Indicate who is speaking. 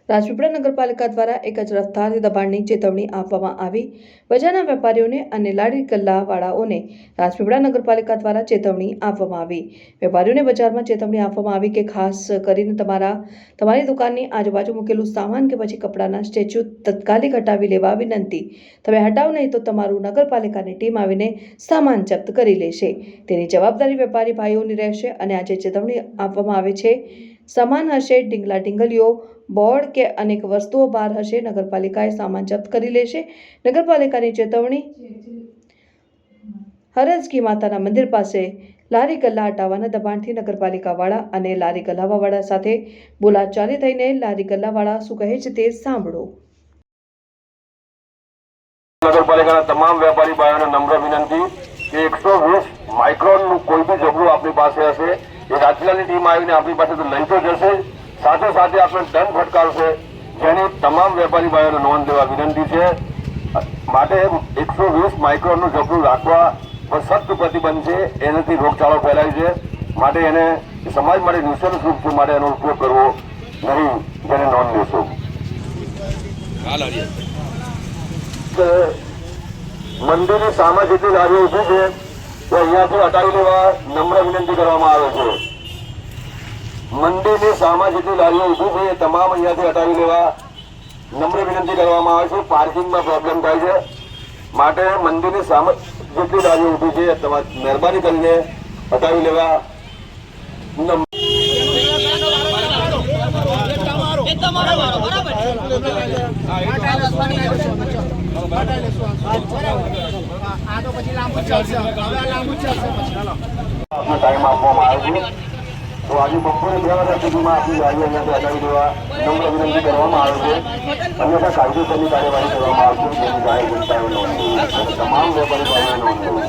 Speaker 1: રાજપીપળા નગરપાલિકા દ્વારા એક જ રફતારથી દબાણની ચેતવણી આપવામાં આવી। બજારના વેપારીઓને અને લારી ગલ્લાવાળાઓને રાજપીપળા નગરપાલિકા દ્વારા ચેતવણી આપવામાં આવી। વેપારીઓને બજારમાં ચેતવણી આપવામાં આવી કે ખાસ કરીને તમારી દુકાનની આજુબાજુ મૂકેલું સામાન કે પછી કપડાના સ્ટેચ્યુ તાત્કાલિક હટાવી લેવા વિનંતી। તમે હટાવો નહીં તો તમારું નગરપાલિકાની ટીમ આવીને સામાન જપ્ત કરી લેશે। તેની જવાબદારી વેપારી ભાઈઓની રહેશે અને આજે ચેતવણી આપવામાં આવે છે। સામાન હશે ઢીંગલા ઢીંગલીઓ બોર્ડ કે અનેક વસ્તુઓ બહાર હશે, નગરપાલિકાએ સામાન જપ્ત કરી લેશે। નગરપાલિકાની ચેતવણી હરજકી માતાના મંદિર પાસે લારી ગલ્લા હટાવવાના દબાણથી નગરપાલિકાવાળા અને લારી ગલ્લાવાળા સાથે બોલાચાલી થઈને લારી ગલ્લાવાળા શું કહે છે તે સાંભળો।
Speaker 2: નગરપાલિકાના તમામ વેપારી ભાઈઓને નમ્ર વિનંતી કે 120 માઇક્રોનનું કોઈ બી ઝઘડું આપણી પાસે હશે એ રાજપીપળાની ટીમ આવીને આપણી પાસે લઈ તો જશે, સાથે સાથે આપણે દંડ ફટકારશે, જેની તમામ વેપારી ભાઈઓને નોંધ લેવા વિનંતી છે। માટે 120 માઇક્રોનનું ઝઘડું રાખવા પર સખ્ત પ્રતિબંધ છે, એનાથી રોગચાળો ફેલાય છે। માટે એને સમાજ માટે નુકસાન રૂપ છે, માટે એનો ઉપયોગ કરવો નહીં, જેને નોંધ લેશો। મંદિરની સામે જેટલી લારીઓ ઊભી છે તો અહીંયાથી હટાવી લેવા નમ્ર વિનંતી કરવામાં આવે છે। મંદિરની સામે જેટલી લારીઓ ઊભી છે એ તમામ અહીંયાથી હટાવી લેવા નમ્ર વિનંતી કરવામાં આવે છે। પાર્કિંગમાં પ્રોબ્લેમ થાય છે, માટે મંદિરની સામે જેટલી લારીઓ ઊભી છે તમારે મહેરબાની કરીને હટાવી લેવા ટાઈમ આપવામાં આવે છે। તો આજે બપોરે 2 વાગ્યા સુધીમાં આપણી ગાડીઓ અહીંયાથી હટાવી દેવા નમ્ર વિનંતી કરવામાં આવે છે, અન્યથા કાયદેસરની કાર્યવાહી કરવામાં આવશે, જેની જાહેર જનતાએ નોંધ લેવી અને તમામ વેપારી ભાઈઓએ નોંધ લેવી।